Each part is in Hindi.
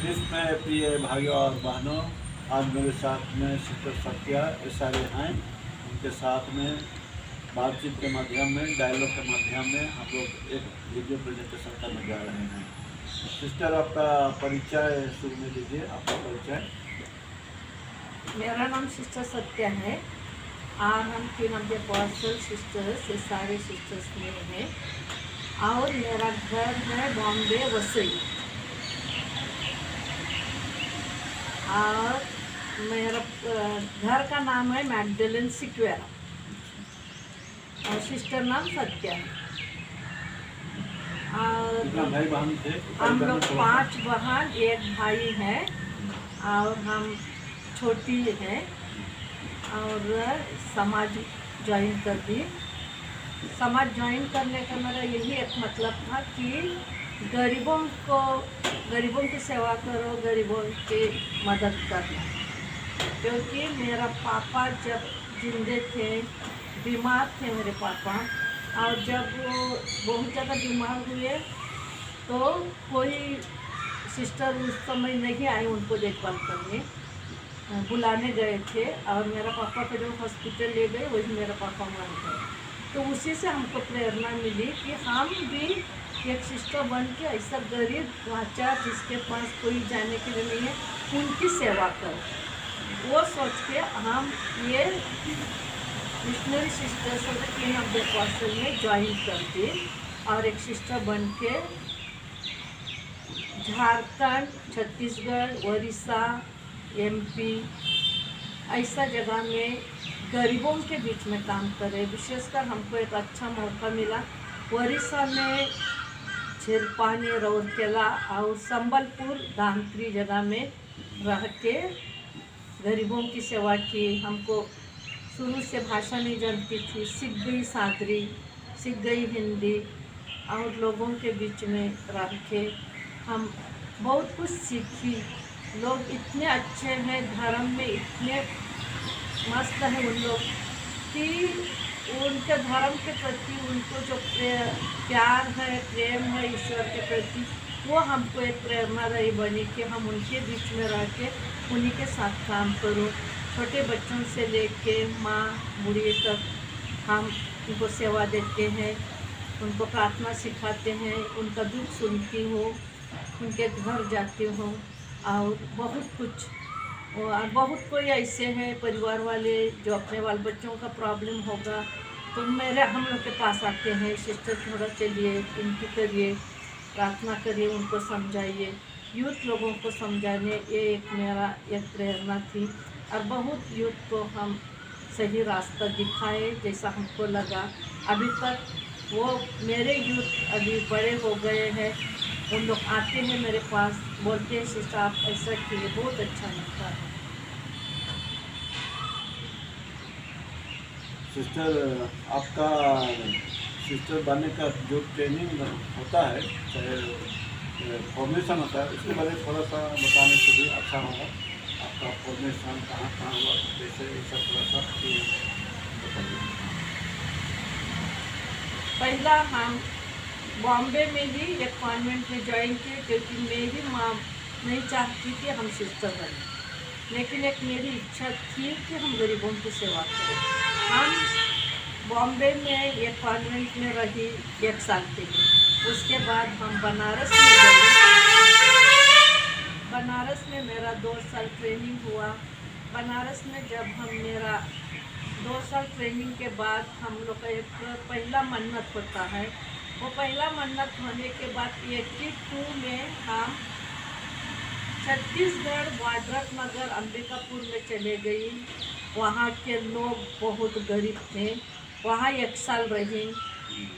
जिसमें प्रिय भाइयों और बहनों, आज मेरे साथ में सिस्टर सत्या एसआरए हैं। उनके साथ में बातचीत के माध्यम में, डायलॉग के माध्यम में हम लोग एक वीडियो प्रेजेंटेशन करने जा रहे हैं। सिस्टर, आपका परिचय शुरू में दीजिए, आपका परिचय। मेरा नाम सिस्टर सत्या है और हम तीन अभी पर्सनल सिस्टर्स सारे सिस्टर्स में हैं और मेरा घर है बॉम्बे वसई और मेरा घर का नाम है मैगडलन सिक्वेरा और सिस्टर नाम सत्या है। और भाई बहन थे? हम लोग 5 बहन 1 भाई है और हम छोटी है और समाज ज्वाइन कर दी। समाज ज्वाइन करने का मेरा यही एक मतलब था कि गरीबों की सेवा करो, गरीबों की मदद करना। क्योंकि मेरा पापा जब जिंदे थे, बीमार थे मेरे पापा, और जब वो बहुत ज़्यादा बीमार हुए तो कोई सिस्टर उस समय नहीं आई उनको देखभाल करने, बुलाने गए थे और मेरा पापा को जो हॉस्पिटल ले गए वही मेरा पापा मर गए। तो उसी से हमको प्रेरणा मिली कि हम भी एक सिस्टर बन के ऐसा गरीब लाचार जिसके पास कोई जाने के लिए नहीं है उनकी सेवा करो। वो सोच के हम ये मिशनरी सिस्टर्स और तीन ऑफ द अपोस्टल में ज्वाइन कर दी और एक सिस्टर बन के झारखंड, छत्तीसगढ़, उड़ीसा, MP ऐसा जगह में गरीबों के बीच में काम करे। विशेषकर हमको एक अच्छा मौका मिला उड़ीसा में झिरपानी, राउरकेला और संबलपुर दांत्री जगह में रह के गरीबों की सेवा की। हमको शुरू से भाषा नहीं जानती थी, सीख गई सादरी, सीख गई हिंदी और लोगों के बीच में रह के हम बहुत कुछ सीखी। लोग इतने अच्छे हैं, धर्म में इतने मस्त है उन लोग कि उनके धर्म के प्रति उनको जो प्यार है, प्रेम है ईश्वर के प्रति, वो हमको एक प्रेरणादायी बनी कि हम उनके बीच में रह के उन्हीं के साथ काम करूं। छोटे बच्चों से लेके माँ बूढ़ी तक हम उनको सेवा देते हैं, उनको प्रार्थना सिखाते हैं, उनका दुख सुनती हूँ, उनके घर जाती हूँ और बहुत कोई ऐसे हैं परिवार वाले जो अपने बाल बच्चों का प्रॉब्लम होगा तो हम लोग के पास आते हैं, सिस्टर थोड़ा चलिए इनकी करिए, प्रार्थना करिए, उनको समझाइए। यूथ लोगों को समझाने ये मेरा एक प्रेरणा थी और बहुत यूथ को हम सही रास्ता दिखाए जैसा हमको लगा। अभी तक वो मेरे यूथ अभी बड़े हो गए हैं, उन लोग आते हैं मेरे पास, बोलते हैं सिस्टर आप ऐसा किए, बहुत अच्छा लगता है। सिस्टर, आपका सिस्टर बनने का जो ट्रेनिंग होता है, चाहे फॉर्मेशन होता है, उसके बारे में थोड़ा सा बताने से भी अच्छा होगा। आपका फॉर्मेशन कहाँ हुआ, जैसे ऐसा थोड़ा सा बताइए। पहला हम बॉम्बे में ही एक कॉन्वेंट में ज्वाइन किए क्योंकि मेरी माँ नहीं चाहती कि हम सिस्टर बने, लेकिन एक मेरी इच्छा थी कि हम गरीबों की सेवा करें। हम बॉम्बे में एक कॉन्वेंट में रही 1 साल के लिए। उसके बाद हम बनारस में गए। बनारस में मेरा 2 साल ट्रेनिंग हुआ। बनारस में जब मेरा 2 साल ट्रेनिंग के बाद हम लोग का एक पहला मन्नत होता है। वो पहला मन्नत होने के बाद 82 में हम छत्तीसगढ़ वाड्रक नगर अंबिकापुर में चले गई। वहाँ के लोग बहुत गरीब थे, वहाँ 1 साल रही।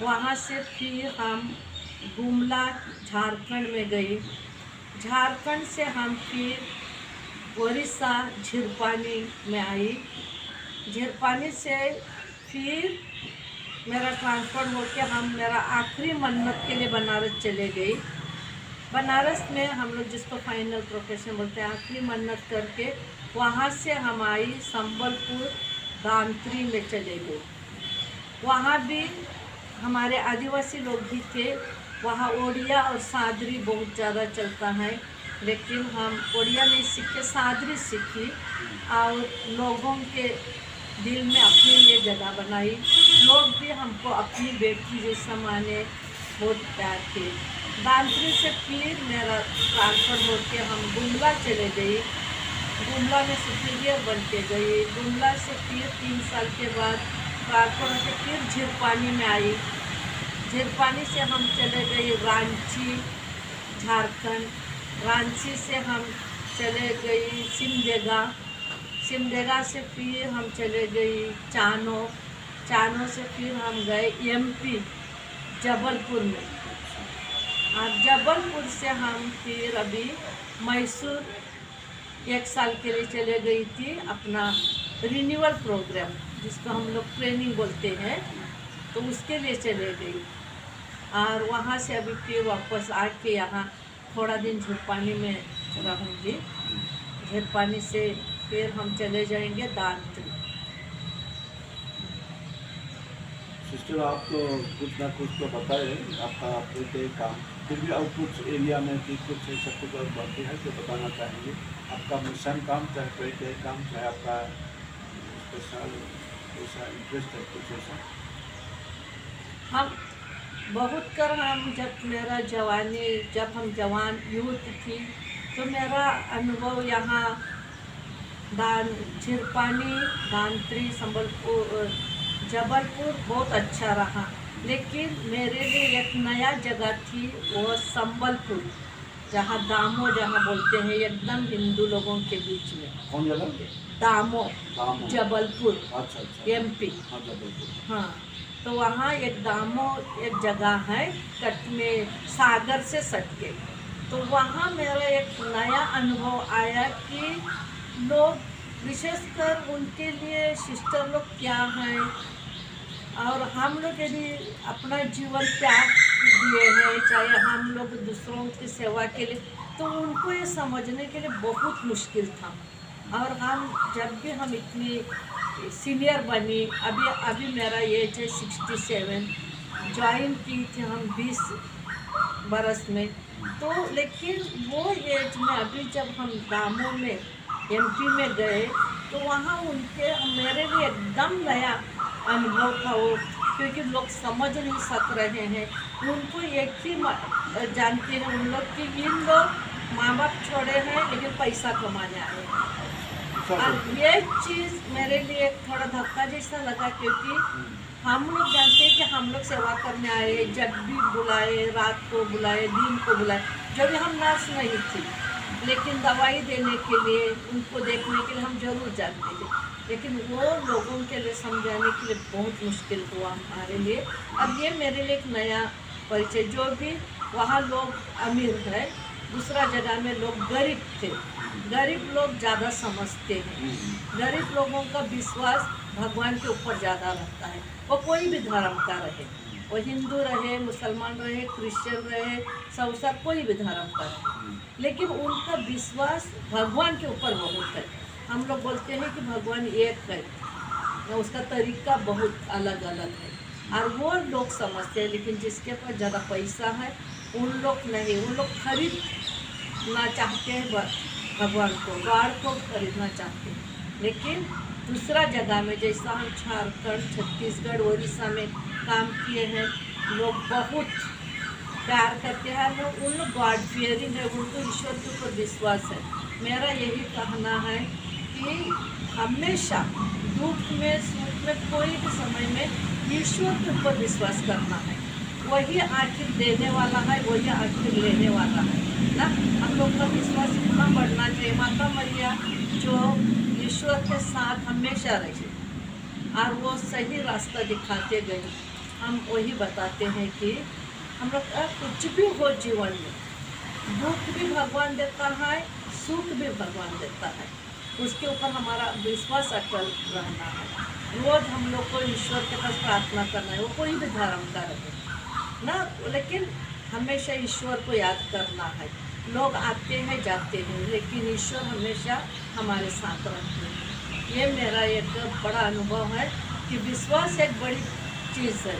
वहाँ से फिर हम गुमला झारखंड में गई। झारखंड से हम फिर उड़ीसा झिरपानी में आई। झिरपानी से फिर मेरा ट्रांसफ़र होकर मेरा आखिरी मन्नत के लिए बनारस चले गई। बनारस में हम लोग जिसको फाइनल प्रोफेशन बोलते हैं, आखिरी मन्नत करके वहाँ से हम आई संबलपुर दांत्री में चले गए। वहाँ भी हमारे आदिवासी लोग भी थे। वहाँ ओडिया और सादरी बहुत ज़्यादा चलता है। लेकिन हम उड़िया नहीं सीखे, सादरी सीखी और लोगों के दिल में अपने लिए जगह बनाई। लोग भी हमको अपनी बेटी जैसा माने, बहुत प्यार किए। दांतरी से फिर मेरा ट्रांसफ़र होकर हम गुमला चले गई, गुमला में सुपीरियर बन के गई। गुमला से फिर 3 साल के बाद ट्रांसफ़र होकर फिर झीरपानी में आई। झीरपानी से हम चले गए रांची, झारखंड। रांची से हम चले गई सिमडेगा, सिमडेगा से फिर हम चले गई चानो, चानो से फिर हम गए एमपी जबलपुर में, और जबलपुर से हम फिर अभी मैसूर 1 साल के लिए चले गई थी, अपना रिन्यूअल प्रोग्राम जिसको हम लोग ट्रेनिंग बोलते हैं, तो उसके लिए चले गई। और वहाँ से अभी फिर वापस आके यहाँ थोड़ा दिन झीरपानी में रहूँगी। झीरपानी से फिर हम चले जाएंगे दांतरी। सिस्टर, आप तो कुछ ना कुछ तो बताए, आपका आपके काम, फिर भी और कुछ एरिया में कि कुछ ऐसा कुछ और बाकी है तो बताना चाहेंगे। आपका मिशन काम, चाहे कोई के काम, चाहे आपका स्पेशल ऐसा इंटरेस्ट है कुछ ऐसा? हम बहुत कर हम जब मेरा जवानी, जब हम जवान यूथ थी, तो मेरा अनुभव यहाँ झीरपानी, दांतरी, संबलपुर, जबलपुर बहुत अच्छा रहा। लेकिन मेरे लिए एक नया जगह थी, वो संबलपुर, जहाँ दामो जहाँ बोलते हैं, एकदम हिंदू लोगों के बीच में। कौन जगह? दामो, दामो। जबलपुर, अच्छा अच्छा, एमपी। हाँ जबलपुर। हाँ, तो वहाँ एक दामो एक जगह है कट में, सागर से सट के। तो वहाँ मेरा एक नया अनुभव आया कि लोग, विशेषकर उनके लिए सिस्टर लोग क्या हैं, और हम लोग यदि अपना जीवन त्याग दिए हैं, चाहे हम लोग दूसरों की सेवा के लिए, तो उनको ये समझने के लिए बहुत मुश्किल था। और हम जब भी हम इतनी सीनियर बनी, अभी मेरा एज है 67, ज्वाइन की थी हम 20 बरस में, तो लेकिन वो एज में अभी जब हम दामो में एमपी में गए, तो वहाँ उनके मेरे लिए एकदम नया अनुभव था वो, क्योंकि लोग समझ नहीं सक रहे हैं। उनको एक ही जानते हैं उन लोग कि इन लोग माँ बाप छोड़े हैं लेकिन पैसा कमाने आए हैं। और ये चीज़ मेरे लिए थोड़ा धक्का जैसा लगा, क्योंकि हम लोग जानते हैं कि हम लोग सेवा करने आए, जब भी बुलाए, रात को बुलाए, दिन को बुलाए। जब हम नर्स नहीं थी, लेकिन दवाई देने के लिए, उनको देखने के लिए हम जरूर जाते थे, लेकिन वो लोगों के लिए समझाने के लिए बहुत मुश्किल हुआ हमारे लिए। अब ये मेरे लिए एक नया परिचय, जो भी वहाँ लोग अमीर है, दूसरा जगह में लोग गरीब थे। गरीब लोग ज़्यादा समझते हैं, गरीब लोगों का विश्वास भगवान के ऊपर ज़्यादा रहता है। वो कोई भी धर्म का रहे, वो हिंदू रहे, मुसलमान रहे, क्रिश्चियन रहे, सौसा, कोई भी धर्म का रहे, लेकिन उनका विश्वास भगवान के ऊपर बहुत है। हम लोग बोलते हैं कि भगवान एक है, उसका तरीका बहुत अलग अलग है, और वो लोग समझते हैं। लेकिन जिसके पास ज़्यादा पैसा है, उन लोग नहीं, उन लोग खरीदना चाहते हैं भगवान को, गॉड को खरीदना चाहते हैं। लेकिन दूसरा जगह में, जैसा हम झारखंड, छत्तीसगढ़, उड़ीसा में काम किए हैं, लोग बहुत प्यार करते हैं, लोग उन लोग गॉड फियरिंग है, उनको ईश्वर के ऊपर विश्वास है। मेरा यही कहना है कि हमेशा दुख में, सुख में, कोई भी समय में ईश्वर के ऊपर विश्वास करना है। वही आखिर देने वाला है, वही आखिर लेने वाला है ना। हम लोग का विश्वास इतना बढ़ना चाहिए। माता मैया जो ईश्वर के साथ हमेशा रही और वो सही रास्ता दिखाते गए, हम वही बताते हैं कि हम लोग का कुछ भी हो जीवन में, दुख भी भगवान देता है, सुख भी भगवान देता है, उसके ऊपर हमारा विश्वास अटल रहना है। रोज हम लोग को ईश्वर के पास प्रार्थना करना है, वो कोई भी धर्म का रहे ना, लेकिन हमेशा ईश्वर को याद करना है। लोग आते हैं जाते हैं, लेकिन ईश्वर हमेशा हमारे साथ रहते हैं। ये मेरा एक बड़ा अनुभव है कि विश्वास एक बड़ी चीज़ है,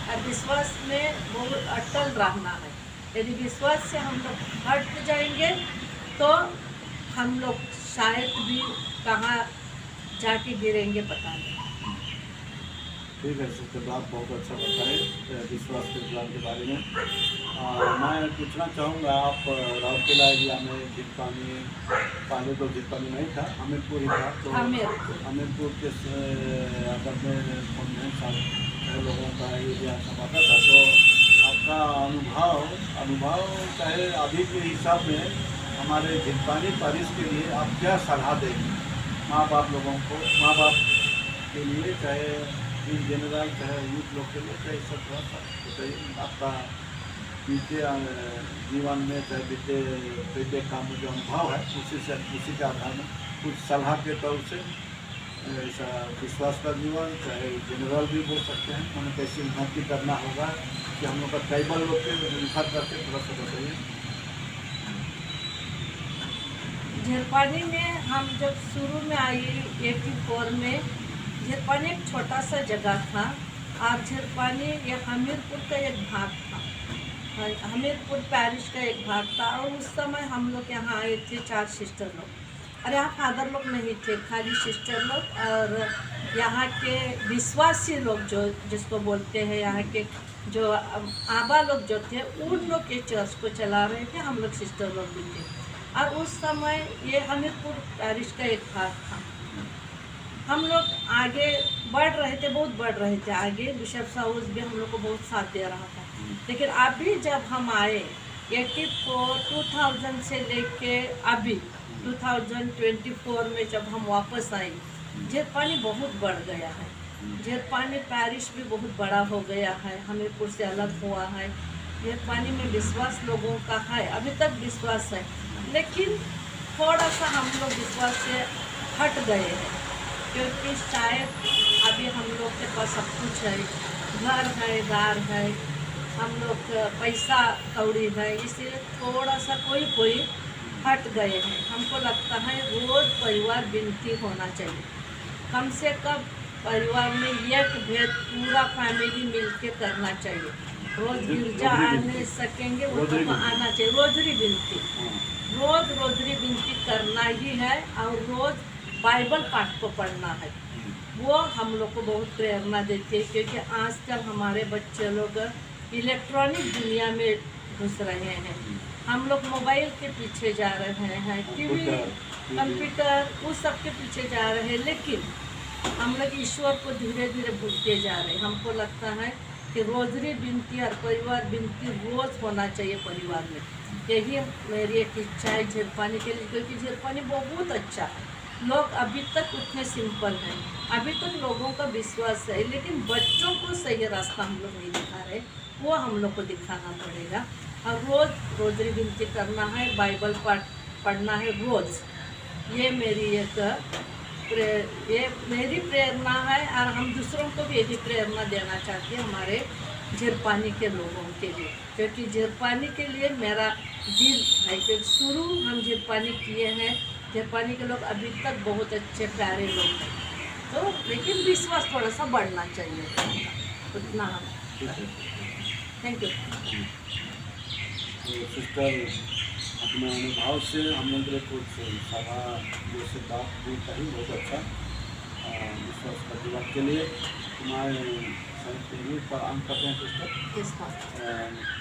और विश्वास में बहुत अटल रहना है। यदि विश्वास से हम लोग हट जाएंगे तो हम लोग शायद भी कहाँ जाके गिरेंगे पता नहीं। ठीक है सिस्टर, तो आप बहुत अच्छा बताए विश्वास के प्लान के बारे में। मैं पूछना चाहूँगा, आप राउरकेला एरिया में झीलपानी, पहले तो झीलपानी नहीं था, हमीरपुर ही था, तो हमीरपुर के अगर में लोगों का एरिया समाता था, तो आपका अनुभव चाहे अभी के हिसाब में हमारे झीलपानी परिस के लिए आप क्या सलाह देंगे माँ बाप लोगों को, माँ बाप के लिए, चाहे इन जनरल, चाहे यूथ लोग के लिए, चाहे सब थोड़ा सा बताइए आपका बीते जीवन में, चाहे बीते काम में जो अनुभव है उसी के आधार में कुछ सलाह के तौर से, ऐसा विश्वास का जीवन, चाहे जनरल भी बोल सकते हैं, उन्हें कैसे उन्नति करना होगा कि हम लोग का ट्राइबल लोग के निखर करके थोड़ा सा बताइए। झीलपानी में हम जब शुरू में आई 84 में, झीलपानी एक छोटा सा जगह था और झीलपानी ये हमीरपुर का एक भाग था, हमीरपुर पैरिश का एक भाग था। और उस समय हम लोग यहाँ आए थे 4 सिस्टर लोग, और यहाँ फादर लोग नहीं थे, खाली सिस्टर लोग और यहाँ के विश्वासी लोग जो जिसको बोलते हैं, यहाँ के जो आबा लोग जो थे, उन लोग के चर्च को चला रहे थे, हम लोग सिस्टर लोग भी थे। और उस समय ये हमीरपुर पैरिश का एक भाग था। हम लोग आगे बढ़ रहे थे, बहुत बढ़ रहे थे आगे, बिशप हाउस भी हम लोग को बहुत साथ दे रहा था। लेकिन अभी जब हम आए 2000 से लेके अभी 2024 में जब हम वापस आए, झीलपानी बहुत बढ़ गया है। झीलपानी पैरिश भी बहुत बड़ा हो गया है, हमीरपुर से अलग हुआ है। झीलपानी में विश्वास लोगों का है, अभी तक विश्वास है, लेकिन थोड़ा सा हम लोग विश्वास से हट गए हैं, क्योंकि शायद अभी हम लोग के पास सब कुछ है, घर है, गार है, हम लोग पैसा कौड़ी है, इसलिए थोड़ा सा कोई हट गए हैं। हमको लगता है रोज़ परिवार विनती होना चाहिए, कम से कम परिवार में एक भेद पूरा फैमिली मिलके करना चाहिए। रोज़ गिरजा आने सकेंगे वो तो आना चाहिए, रोजरी विनती करना ही है, और रोज़ बाइबल पाठ को पढ़ना है। वो हम लोग को बहुत प्रेरणा देती है, क्योंकि आजकल हमारे बच्चे लोग इलेक्ट्रॉनिक दुनिया में घुस रहे हैं। हम लोग मोबाइल के पीछे जा रहे हैं, टीवी, कंप्यूटर, उस सब के पीछे जा रहे हैं, लेकिन हम लोग ईश्वर को धीरे धीरे भूलते जा रहे हैं। हमको लगता है कि रोजरी विनती और परिवार विनती रोज़ होना चाहिए परिवार में। यही मेरी एक इच्छा है झीलपानी के लिए, क्योंकि झीलपानी बहुत अच्छा है। लोग अभी तक उतने सिंपल हैं, अभी तक लोगों का विश्वास है, लेकिन बच्चों को सही रास्ता हम लोग नहीं दिखा रहे, वो हम लोग को दिखाना पड़ेगा। और रोज़ रोजरी विनती करना है, बाइबल पाठ पढ़ना है रोज़। ये मेरी प्रेरणा है, और हम दूसरों को भी यही प्रेरणा देना चाहते हैं हमारे झीलपानी के लोगों के लिए, क्योंकि झीलपानी के लिए मेरा दिल है, क्योंकि शुरू हम झीलपानी किए हैं। झीलपानी के लोग अभी तक बहुत अच्छे प्यारे लोग हैं, तो लेकिन विश्वास थोड़ा सा बढ़ना चाहिए, उतना हम। Thank you. तो सिस्टर अपने अनुभव से हम लोग के कुछ सभा जैसे बात भी कही, बहुत अच्छा विश्वास का जीवन के लिए हमारे पर आम करते हैं सिस्टर।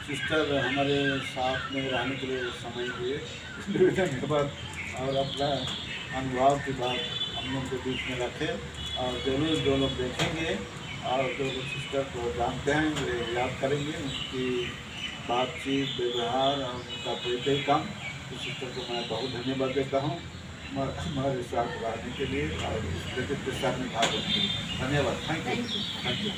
सिस्टर हमारे साथ में रहने के लिए समय दिए, इसलिए धन्यवाद, और अपना अनुभव की बात हम लोग के बीच में रखे, और जरूर जो लोग देखेंगे और जो लोग सिस्टर को जानते हैं वे याद करेंगे उनकी बातचीत, व्यवहार और उनका कोई काम। तो सिस्टर को मैं बहुत धन्यवाद देता हूँ हमारे साथ रहने के लिए और इस प्रोजेक्ट के साथ में भाग लेने के लिए। धन्यवाद। Thank you.